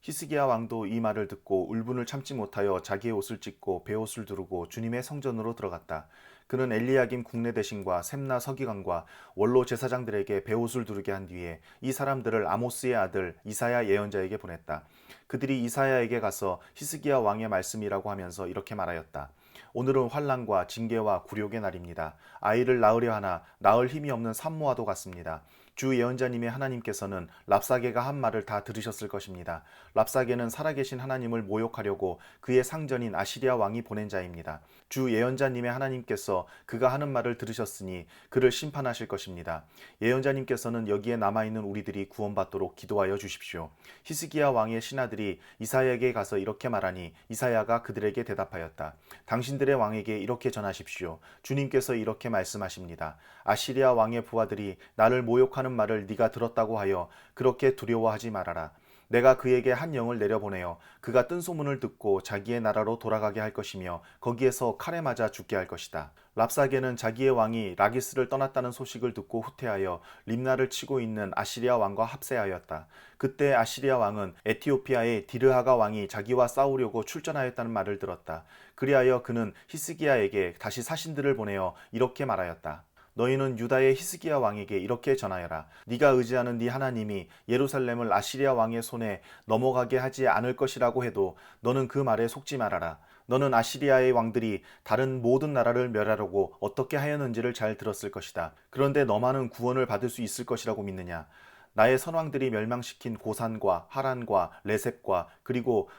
히스기야 왕도 이 말을 듣고 울분을 참지 못하여 자기의 옷을 찢고 베옷을 두르고 주님의 성전으로 들어갔다. 그는 엘리야김 국내대신과 셈나 서기관과 원로 제사장들에게 베옷을 두르게 한 뒤에 이 사람들을 아모스의 아들 이사야 예언자에게 보냈다. 그들이 이사야에게 가서 히스기야 왕의 말씀이라고 하면서 이렇게 말하였다. 오늘은 환난과 징계와 굴욕의 날입니다. 아이를 낳으려 하나 낳을 힘이 없는 산모와도 같습니다. 주 예언자님의 하나님께서는 랍사게가 한 말을 다 들으셨을 것입니다. 랍사게는 살아계신 하나님을 모욕하려고 그의 상전인 아시리아 왕이 보낸 자입니다. 주 예언자님의 하나님께서 그가 하는 말을 들으셨으니 그를 심판하실 것입니다. 예언자님께서는 여기에 남아있는 우리들이 구원받도록 기도하여 주십시오. 히스기야 왕의 신하들이 이사야에게 가서 이렇게 말하니 이사야가 그들에게 대답하였다. 당신들의 왕에게 이렇게 전하십시오. 주님께서 이렇게 말씀하십니다. 아시리아 왕의 부하들이 나를 모욕하는 말을 네가 들었다고 하여 그렇게 두려워하지 말아라. 내가 그에게 한 영을 내려보내어 그가 뜬 소문을 듣고 자기의 나라로 돌아가게 할 것이며 거기에서 칼에 맞아 죽게 할 것이다. 랍사게는 자기의 왕이 라기스를 떠났다는 소식을 듣고 후퇴하여 림나를 치고 있는 아시리아 왕과 합세하였다. 그때 아시리아 왕은 에티오피아의 디르하가 왕이 자기와 싸우려고 출전하였다는 말을 들었다. 그리하여 그는 히스기야에게 다시 사신들을 보내어 이렇게 말하였다. 너희는 유다의 히스기야 왕에게 이렇게 전하여라. 네가 의지하는 네 하나님이 예루살렘을 아시리아 왕의 손에 넘어가게 하지 않을 것이라고 해도 너는 그 말에 속지 말아라. 너는 아시리아의 왕들이 다른 모든 나라를 멸하려고 어떻게 하였는지를 잘 들었을 것이다. 그런데 너만은 구원을 받을 수 있을 것이라고 믿느냐? 나의 선왕들이 멸망시킨 고산과 하란과 레셉과 그리고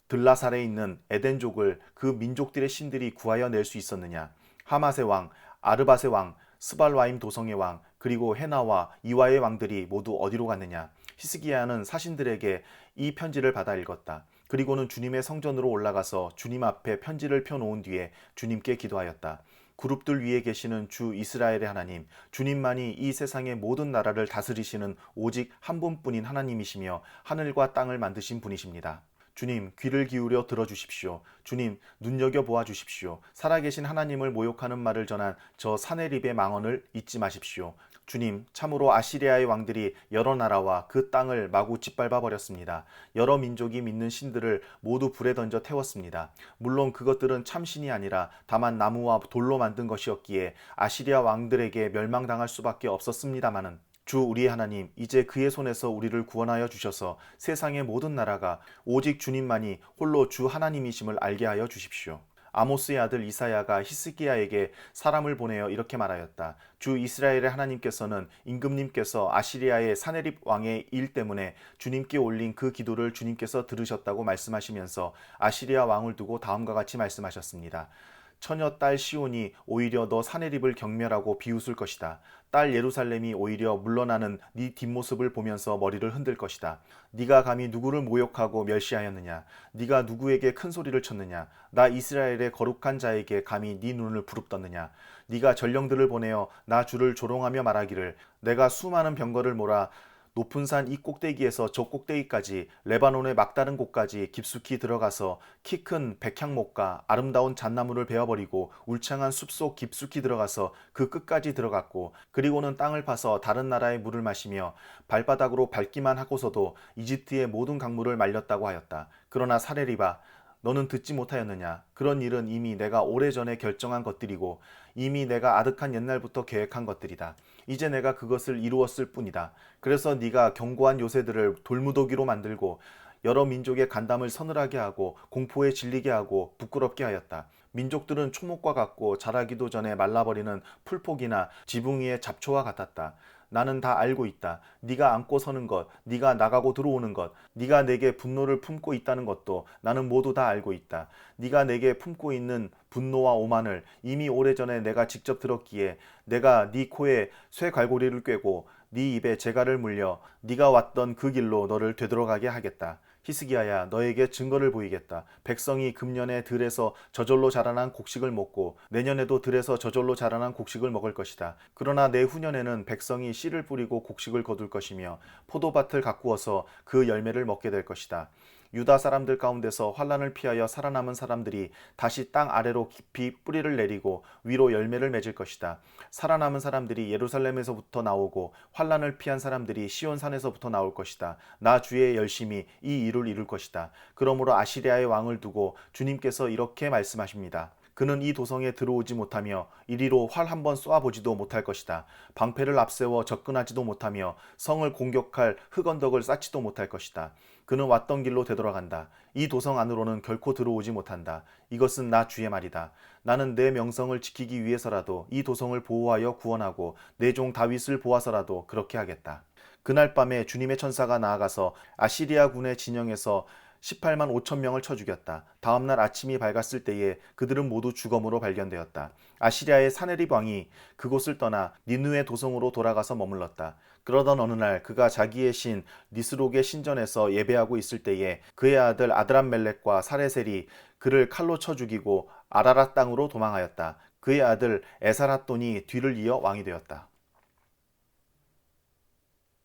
들라살에 있는 에덴족을 그 민족들의 신들이 구하여 낼 수 있었느냐? 하맛의 왕, 아르밧의 왕, 스발와임 도성의 왕, 그리고 헤나와 이와의 왕들이 모두 어디로 갔느냐? 히스기야는 사신들에게 이 편지를 받아 읽었다. 그리고는 주님의 성전으로 올라가서 주님 앞에 편지를 펴놓은 뒤에 주님께 기도하였다. 그룹들 위에 계시는 주 이스라엘의 하나님, 주님만이 이 세상의 모든 나라를 다스리시는 오직 한 분뿐인 하나님이시며 하늘과 땅을 만드신 분이십니다. 주님, 귀를 기울여 들어주십시오. 주님, 눈여겨보아 주십시오. 살아계신 하나님을 모욕하는 말을 전한 저 사내립의 망언을 잊지 마십시오. 주님, 참으로 아시리아의 왕들이 여러 나라와 그 땅을 마구 짓밟아 버렸습니다. 여러 민족이 믿는 신들을 모두 불에 던져 태웠습니다. 물론 그것들은 참신이 아니라 다만 나무와 돌로 만든 것이었기에 아시리아 왕들에게 멸망당할 수밖에 없었습니다마는 주 우리의 하나님, 이제 그의 손에서 우리를 구원하여 주셔서 세상의 모든 나라가 오직 주님만이 홀로 주 하나님이심을 알게 하여 주십시오. 아모스의 아들 이사야가 히스기야에게 사람을 보내어 이렇게 말하였다. 주 이스라엘의 하나님께서는 임금님께서 아시리아의 사네립 왕의 일 때문에 주님께 올린 그 기도를 주님께서 들으셨다고 말씀하시면서 아시리아 왕을 두고 다음과 같이 말씀하셨습니다. 처녀 딸 시온이 오히려 너 사내립을 경멸하고 비웃을 것이다. 딸 예루살렘이 오히려 물러나는 네 뒷모습을 보면서 머리를 흔들 것이다. 네가 감히 누구를 모욕하고 멸시하였느냐? 네가 누구에게 큰 소리를 쳤느냐? 나 이스라엘의 거룩한 자에게 감히 네 눈을 부릅떴느냐? 네가 전령들을 보내어 나 주를 조롱하며 말하기를 내가 수많은 병거를 몰아 높은 산 이 꼭대기에서 저 꼭대기까지 레바논의 막다른 곳까지 깊숙이 들어가서 키 큰 백향목과 아름다운 잣나무를 베어버리고 울창한 숲속 깊숙이 들어가서 그 끝까지 들어갔고 그리고는 땅을 파서 다른 나라의 물을 마시며 발바닥으로 밟기만 하고서도 이집트의 모든 강물을 말렸다고 하였다. 그러나 사레리바 너는 듣지 못하였느냐? 그런 일은 이미 내가 오래전에 결정한 것들이고 이미 내가 아득한 옛날부터 계획한 것들이다. 이제 내가 그것을 이루었을 뿐이다. 그래서 네가 견고한 요새들을 돌무더기로 만들고 여러 민족의 간담을 서늘하게 하고 공포에 질리게 하고 부끄럽게 하였다. 민족들은 초목과 같고 자라기도 전에 말라버리는 풀포기나 지붕 위의 잡초와 같았다. 나는 다 알고 있다. 네가 안고 서는 것, 네가 나가고 들어오는 것, 네가 내게 분노를 품고 있다는 것도 나는 모두 다 알고 있다. 네가 내게 품고 있는 분노와 오만을 이미 오래전에 내가 직접 들었기에 내가 네 코에 쇠갈고리를 꿰고 네 입에 재갈을 물려 네가 왔던 그 길로 너를 되돌아가게 하겠다. 히스기야야 너에게 증거를 보이겠다. 백성이 금년에 들에서 저절로 자라난 곡식을 먹고 내년에도 들에서 저절로 자라난 곡식을 먹을 것이다. 그러나 내후년에는 백성이 씨를 뿌리고 곡식을 거둘 것이며 포도밭을 가꾸어서 그 열매를 먹게 될 것이다. 유다 사람들 가운데서 환란을 피하여 살아남은 사람들이 다시 땅 아래로 깊이 뿌리를 내리고 위로 열매를 맺을 것이다. 살아남은 사람들이 예루살렘에서부터 나오고 환란을 피한 사람들이 시온산에서부터 나올 것이다. 나 주의 열심이 이 일을 이룰 것이다. 그러므로 아시리아의 왕을 두고 주님께서 이렇게 말씀하십니다. 그는 이 도성에 들어오지 못하며 이리로 활 한 번 쏘아보지도 못할 것이다. 방패를 앞세워 접근하지도 못하며 성을 공격할 흑언덕을 쌓지도 못할 것이다. 그는 왔던 길로 되돌아간다. 이 도성 안으로는 결코 들어오지 못한다. 이것은 나 주의 말이다. 나는 내 명성을 지키기 위해서라도 이 도성을 보호하여 구원하고 내 종 다윗을 보아서라도 그렇게 하겠다. 그날 밤에 주님의 천사가 나아가서 아시리아 군의 진영에서 18만 5천 명을 쳐 죽였다. 다음날 아침이 밝았을 때에 그들은 모두 죽음으로 발견되었다. 아시리아의 사네립 왕이 그곳을 떠나 니느웨 도성으로 돌아가서 머물렀다. 그러던 어느 날 그가 자기의 신 니스록의 신전에서 예배하고 있을 때에 그의 아들 아드람멜렉과 사레셀이 그를 칼로 쳐 죽이고 아라랏 땅으로 도망하였다. 그의 아들 에사랏돈이 뒤를 이어 왕이 되었다.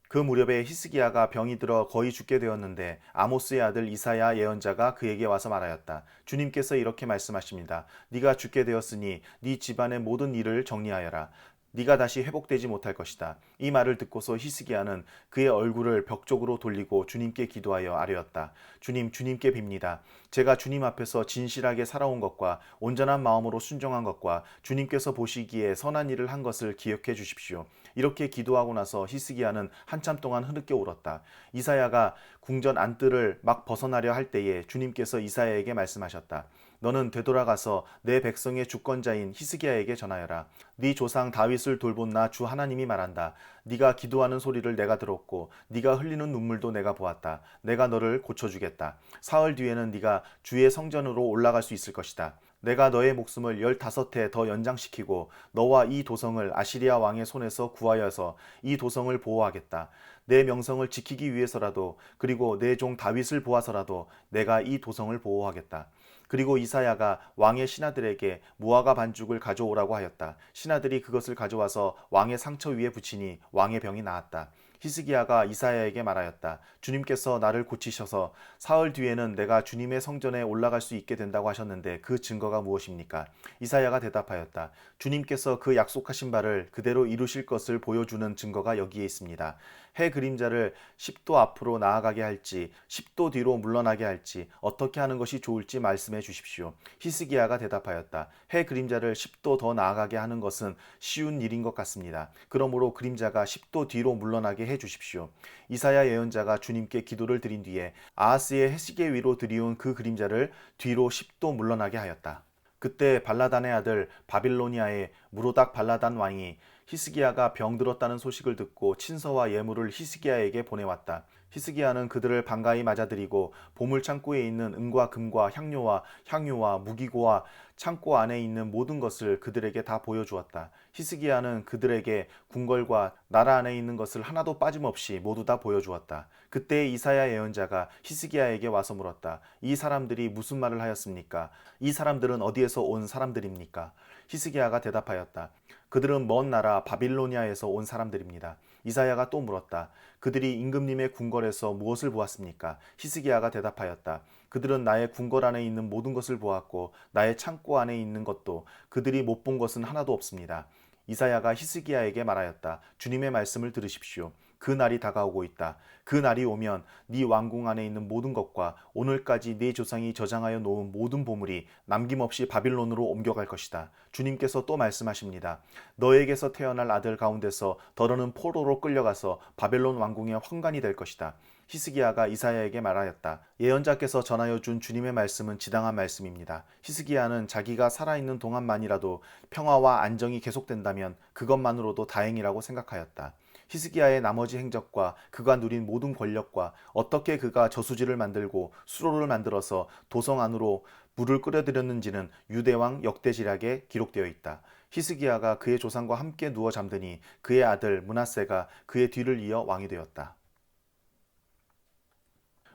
그 무렵에 히스기야가 병이 들어 거의 죽게 되었는데 아모스의 아들 이사야 예언자가 그에게 와서 말하였다. 주님께서 이렇게 말씀하십니다. 네가 죽게 되었으니 네 집안의 모든 일을 정리하여라. 네가 다시 회복되지 못할 것이다. 이 말을 듣고서 히스기야는 그의 얼굴을 벽 쪽으로 돌리고 주님께 기도하여 아뢰었다. 주님께 빕니다. 제가 주님 앞에서 진실하게 살아온 것과 온전한 마음으로 순종한 것과 주님께서 보시기에 선한 일을 한 것을 기억해 주십시오. 이렇게 기도하고 나서 히스기야는 한참 동안 흐느껴 울었다. 이사야가 궁전 안뜰을 막 벗어나려 할 때에 주님께서 이사야에게 말씀하셨다. 너는 되돌아가서 내 백성의 주권자인 히스기야에게 전하여라. 네 조상 다윗을 돌본 나 주 하나님이 말한다. 네가 기도하는 소리를 내가 들었고 네가 흘리는 눈물도 내가 보았다. 내가 너를 고쳐주겠다. 사흘 뒤에는 네가 주의 성전으로 올라갈 수 있을 것이다. 내가 너의 목숨을 15해 더 연장시키고 너와 이 도성을 아시리아 왕의 손에서 구하여서 이 도성을 보호하겠다. 내 명성을 지키기 위해서라도 그리고 내 종 다윗을 보아서라도 내가 이 도성을 보호하겠다. 그리고 이사야가 왕의 신하들에게 무화과 반죽을 가져오라고 하였다. 신하들이 그것을 가져와서 왕의 상처 위에 붙이니 왕의 병이 나았다. 히스기야가 이사야에게 말하였다. 주님께서 나를 고치셔서 사흘 뒤에는 내가 주님의 성전에 올라갈 수 있게 된다고 하셨는데 그 증거가 무엇입니까? 이사야가 대답하였다. 주님께서 그 약속하신 바를 그대로 이루실 것을 보여주는 증거가 여기에 있습니다. 해 그림자를 10도 앞으로 나아가게 할지 10도 뒤로 물러나게 할지 어떻게 하는 것이 좋을지 말씀해 주십시오. 히스기야가 대답하였다. 해 그림자를 10도 더 나아가게 하는 것은 쉬운 일인 것 같습니다. 그러므로 그림자가 10도 뒤로 물러나게 해 주십시오. 이사야 예언자가 주님께 기도를 드린 뒤에 아하스의 해시계 위로 들이온 그 그림자를 뒤로 10도 물러나게 하였다. 그때 발라단의 아들 바빌로니아의 무로닥 발라단 왕이 히스기야가 병들었다는 소식을 듣고 친서와 예물을 히스기야에게 보내왔다. 히스기야는 그들을 반가이 맞아들이고 보물 창고에 있는 은과 금과 향료와 향유와 무기고와 창고 안에 있는 모든 것을 그들에게 다 보여주었다. 히스기야는 그들에게 궁궐과 나라 안에 있는 것을 하나도 빠짐없이 모두 다 보여주었다. 그때 이사야 예언자가 히스기야에게 와서 물었다. 이 사람들이 무슨 말을 하였습니까? 이 사람들은 어디에서 온 사람들입니까? 히스기야가 대답하였다. 그들은 먼 나라 바빌로니아에서 온 사람들입니다. 이사야가 또 물었다. 그들이 임금님의 궁궐에서 무엇을 보았습니까? 히스기야가 대답하였다. 그들은 나의 궁궐 안에 있는 모든 것을 보았고 나의 창고 안에 있는 것도 그들이 못 본 것은 하나도 없습니다. 이사야가 히스기야에게 말하였다. 주님의 말씀을 들으십시오. 그 날이 다가오고 있다. 그 날이 오면 네 왕궁 안에 있는 모든 것과 오늘까지 네 조상이 저장하여 놓은 모든 보물이 남김없이 바빌론으로 옮겨갈 것이다. 주님께서 또 말씀하십니다. 너에게서 태어날 아들 가운데서 더러는 포로로 끌려가서 바벨론 왕궁의 환관이 될 것이다. 히스기야가 이사야에게 말하였다. 예언자께서 전하여 준 주님의 말씀은 지당한 말씀입니다. 히스기야는 자기가 살아있는 동안만이라도 평화와 안정이 계속된다면 그것만으로도 다행이라고 생각하였다. 히스기야의 나머지 행적과 그가 누린 모든 권력과 어떻게 그가 저수지를 만들고 수로를 만들어서 도성 안으로 물을 끌어들였는지는 유대왕 역대지략에 기록되어 있다. 히스기야가 그의 조상과 함께 누워 잠드니 그의 아들 므낫세가 그의 뒤를 이어 왕이 되었다.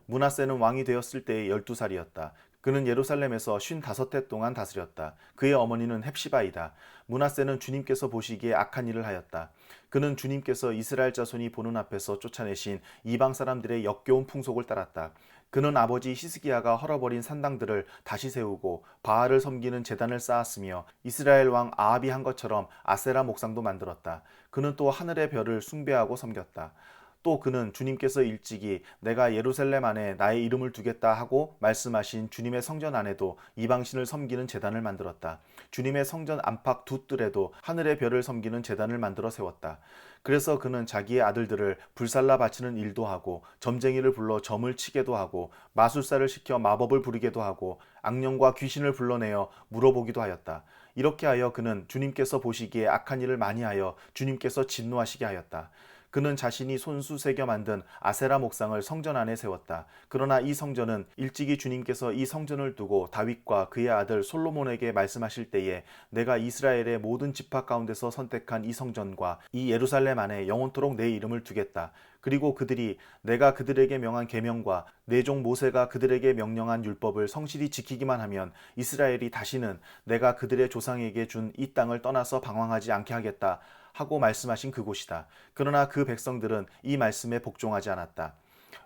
므낫세는 왕이 되었을 때에 12살이었다. 그는 예루살렘에서 55해 동안 다스렸다. 그의 어머니는 헵시바이다. 므낫세는 주님께서 보시기에 악한 일을 하였다. 그는 주님께서 이스라엘 자손이 보는 앞에서 쫓아내신 이방 사람들의 역겨운 풍속을 따랐다. 그는 아버지 히스기야가 헐어버린 산당들을 다시 세우고 바알을 섬기는 제단을 쌓았으며 이스라엘 왕 아합이 한 것처럼 아세라 목상도 만들었다. 그는 또 하늘의 별을 숭배하고 섬겼다. 또 그는 주님께서 일찍이 내가 예루살렘 안에 나의 이름을 두겠다 하고 말씀하신 주님의 성전 안에도 이방신을 섬기는 제단을 만들었다. 주님의 성전 안팎 두 뜰에도 하늘의 별을 섬기는 제단을 만들어 세웠다. 그래서 그는 자기의 아들들을 불살라 바치는 일도 하고 점쟁이를 불러 점을 치게도 하고 마술사를 시켜 마법을 부리게도 하고 악령과 귀신을 불러내어 물어보기도 하였다. 이렇게 하여 그는 주님께서 보시기에 악한 일을 많이 하여 주님께서 진노하시게 하였다. 그는 자신이 손수 새겨 만든 아세라 목상을 성전 안에 세웠다. 그러나 이 성전은 일찍이 주님께서 이 성전을 두고 다윗과 그의 아들 솔로몬에게 말씀하실 때에 내가 이스라엘의 모든 지파 가운데서 선택한 이 성전과 이 예루살렘 안에 영원토록 내 이름을 두겠다. 그리고 그들이 내가 그들에게 명한 계명과 내 종 모세가 그들에게 명령한 율법을 성실히 지키기만 하면 이스라엘이 다시는 내가 그들의 조상에게 준 이 땅을 떠나서 방황하지 않게 하겠다 하고 말씀하신 그곳이다. 그러나 그 백성들은 이 말씀에 복종하지 않았다.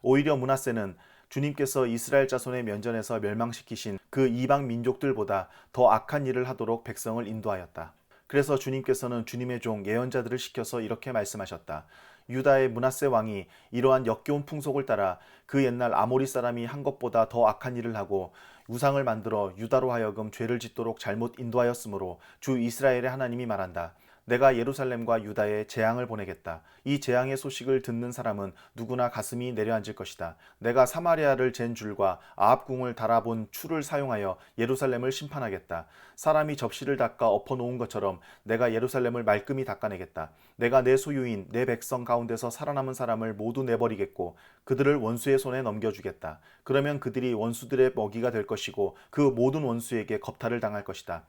오히려 므낫세는 주님께서 이스라엘 자손의 면전에서 멸망시키신 그 이방 민족들보다 더 악한 일을 하도록 백성을 인도하였다. 그래서 주님께서는 주님의 종 예언자들을 시켜서 이렇게 말씀하셨다. 유다의 므낫세 왕이 이러한 역겨운 풍속을 따라 그 옛날 아모리 사람이 한 것보다 더 악한 일을 하고 우상을 만들어 유다로 하여금 죄를 짓도록 잘못 인도하였으므로 주 이스라엘의 하나님이 말한다. 내가 예루살렘과 유다에 재앙을 보내겠다. 이 재앙의 소식을 듣는 사람은 누구나 가슴이 내려앉을 것이다. 내가 사마리아를 잰 줄과 아합궁을 달아본 추를 사용하여 예루살렘을 심판하겠다. 사람이 접시를 닦아 엎어놓은 것처럼 내가 예루살렘을 말끔히 닦아내겠다. 내가 내 소유인 내 백성 가운데서 살아남은 사람을 모두 내버리겠고 그들을 원수의 손에 넘겨주겠다. 그러면 그들이 원수들의 먹이가 될 것이고 그 모든 원수에게 겁탈을 당할 것이다.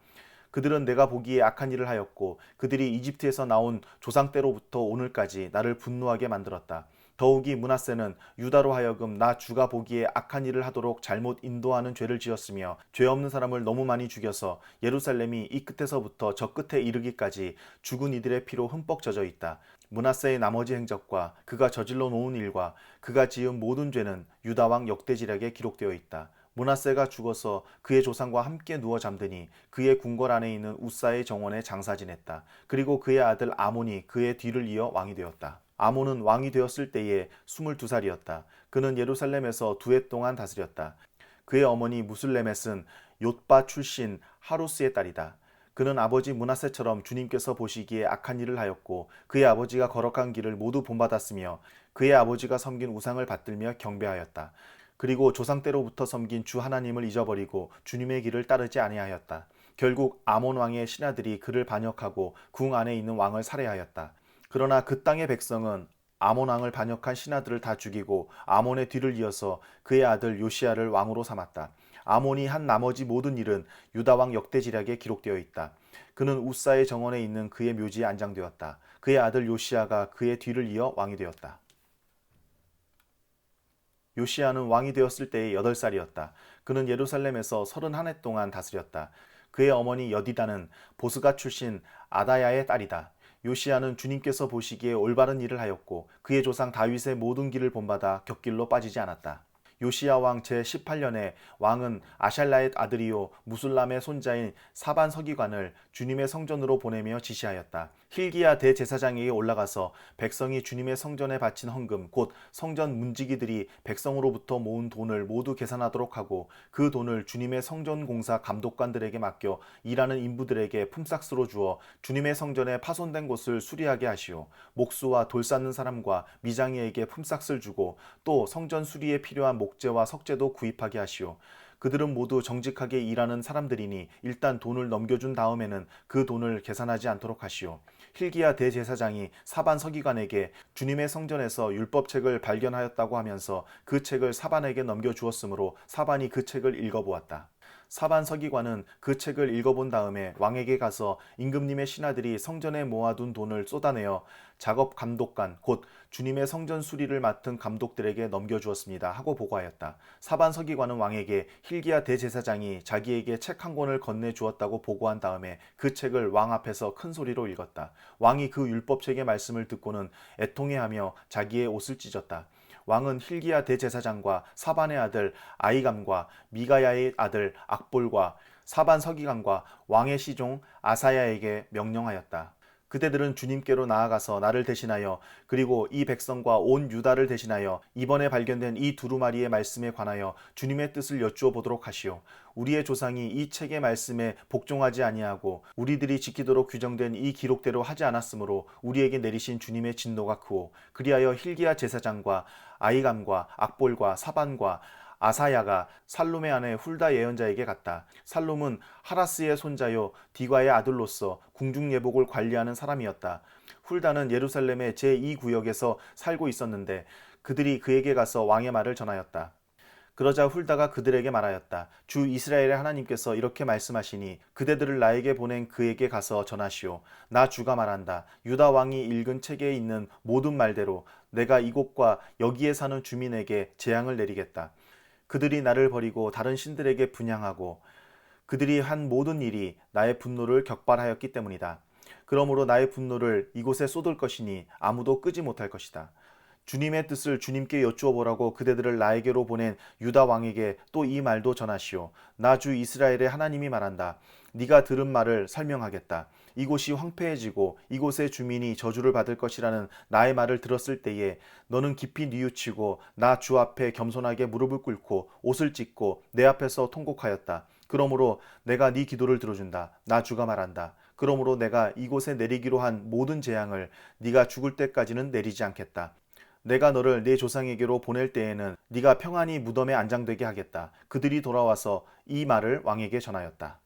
그들은 내가 보기에 악한 일을 하였고 그들이 이집트에서 나온 조상 때로부터 오늘까지 나를 분노하게 만들었다. 더욱이 므낫세는 유다로 하여금 나 주가 보기에 악한 일을 하도록 잘못 인도하는 죄를 지었으며 죄 없는 사람을 너무 많이 죽여서 예루살렘이 이 끝에서부터 저 끝에 이르기까지 죽은 이들의 피로 흠뻑 젖어 있다. 므낫세의 나머지 행적과 그가 저질러 놓은 일과 그가 지은 모든 죄는 유다 왕 역대지략에 기록되어 있다. 므낫세가 죽어서 그의 조상과 함께 누워 잠드니 그의 궁궐 안에 있는 우사의 정원에 장사 지냈다. 그리고 그의 아들 아몬이 그의 뒤를 이어 왕이 되었다. 아몬은 왕이 되었을 때에 22살이었다. 그는 예루살렘에서 2해 동안 다스렸다. 그의 어머니 무슬레멧은 옅바 출신 하루스의 딸이다. 그는 아버지 므낫세처럼 주님께서 보시기에 악한 일을 하였고 그의 아버지가 거룩한 길을 모두 본받았으며 그의 아버지가 섬긴 우상을 받들며 경배하였다. 그리고 조상 때로부터 섬긴 주 하나님을 잊어버리고 주님의 길을 따르지 아니하였다. 결국 아몬 왕의 신하들이 그를 반역하고 궁 안에 있는 왕을 살해하였다. 그러나 그 땅의 백성은 아몬 왕을 반역한 신하들을 다 죽이고 아몬의 뒤를 이어서 그의 아들 요시야를 왕으로 삼았다. 아몬이 한 나머지 모든 일은 유다 왕 역대지략에 기록되어 있다. 그는 우사의 정원에 있는 그의 묘지에 안장되었다. 그의 아들 요시야가 그의 뒤를 이어 왕이 되었다. 요시야는 왕이 되었을 때에 8살이었다. 그는 예루살렘에서 31해 동안 다스렸다. 그의 어머니 여디다는 보스가 출신 아다야의 딸이다. 요시야는 주님께서 보시기에 올바른 일을 하였고 그의 조상 다윗의 모든 길을 본받아 곁길로 빠지지 않았다. 요시야 왕 제18년에 왕은 아샬라의 아들이요 무술람의 손자인 사반 서기관을 주님의 성전으로 보내며 지시하였다. 힐기야 대제사장에게 올라가서 백성이 주님의 성전에 바친 헌금 곧 성전 문지기들이 백성으로부터 모은 돈을 모두 계산하도록 하고 그 돈을 주님의 성전 공사 감독관들에게 맡겨 일하는 인부들에게 품삯으로 주어 주님의 성전에 파손된 곳을 수리하게 하시오. 목수와 돌 쌓는 사람과 미장이에게 품삯을 주고 또 성전 수리에 필요한 목재와 석재도 구입하게 하시오. 그들은 모두 정직하게 일하는 사람들이니 일단 돈을 넘겨준 다음에는 그 돈을 계산하지 않도록 하시오. 힐기야 대제사장이 사반 서기관에게 주님의 성전에서 율법책을 발견하였다고 하면서 그 책을 사반에게 넘겨주었으므로 사반이 그 책을 읽어보았다. 사반 서기관은 그 책을 읽어본 다음에 왕에게 가서 임금님의 신하들이 성전에 모아둔 돈을 쏟아내어 작업 감독관 곧 주님의 성전 수리를 맡은 감독들에게 넘겨주었습니다 하고 보고하였다. 사반 서기관은 왕에게 힐기야 대제사장이 자기에게 책 한 권을 건네주었다고 보고한 다음에 그 책을 왕 앞에서 큰 소리로 읽었다. 왕이 그 율법책의 말씀을 듣고는 애통해하며 자기의 옷을 찢었다. 왕은 힐기야 대제사장과 사반의 아들 아이감과 미가야의 아들 악볼과 사반 서기관과 왕의 시종 아사야에게 명령하였다. 그대들은 주님께로 나아가서 나를 대신하여 그리고 이 백성과 온 유다를 대신하여 이번에 발견된 이 두루마리의 말씀에 관하여 주님의 뜻을 여쭈어 보도록 하시오. 우리의 조상이 이 책의 말씀에 복종하지 아니하고 우리들이 지키도록 규정된 이 기록대로 하지 않았으므로 우리에게 내리신 주님의 진노가 크오. 그리하여 힐기야 제사장과 아이감과 악볼과 사반과 아사야가 살룸의 아내 훌다 예언자에게 갔다. 살룸은 하라스의 손자요 디과의 아들로서 궁중예복을 관리하는 사람이었다. 훌다는 예루살렘의 제2구역에서 살고 있었는데 그들이 그에게 가서 왕의 말을 전하였다. 그러자 훌다가 그들에게 말하였다. 주 이스라엘의 하나님께서 이렇게 말씀하시니 그대들을 나에게 보낸 그에게 가서 전하시오. 나 주가 말한다. 유다 왕이 읽은 책에 있는 모든 말대로 내가 이곳과 여기에 사는 주민에게 재앙을 내리겠다. 그들이 나를 버리고 다른 신들에게 분향하고 그들이 한 모든 일이 나의 분노를 격발하였기 때문이다. 그러므로 나의 분노를 이곳에 쏟을 것이니 아무도 끄지 못할 것이다. 주님의 뜻을 주님께 여쭈어 보라고 그대들을 나에게로 보낸 유다 왕에게 또 이 말도 전하시오. 나 주 이스라엘의 하나님이 말한다. 네가 들은 말을 설명하겠다. 이곳이 황폐해지고 이곳의 주민이 저주를 받을 것이라는 나의 말을 들었을 때에 너는 깊이 뉘우치고 나 주 앞에 겸손하게 무릎을 꿇고 옷을 찢고 내 앞에서 통곡하였다. 그러므로 내가 네 기도를 들어준다. 나 주가 말한다. 그러므로 내가 이곳에 내리기로 한 모든 재앙을 네가 죽을 때까지는 내리지 않겠다. 내가 너를 네 조상에게로 보낼 때에는 네가 평안히 무덤에 안장되게 하겠다. 그들이 돌아와서 이 말을 왕에게 전하였다.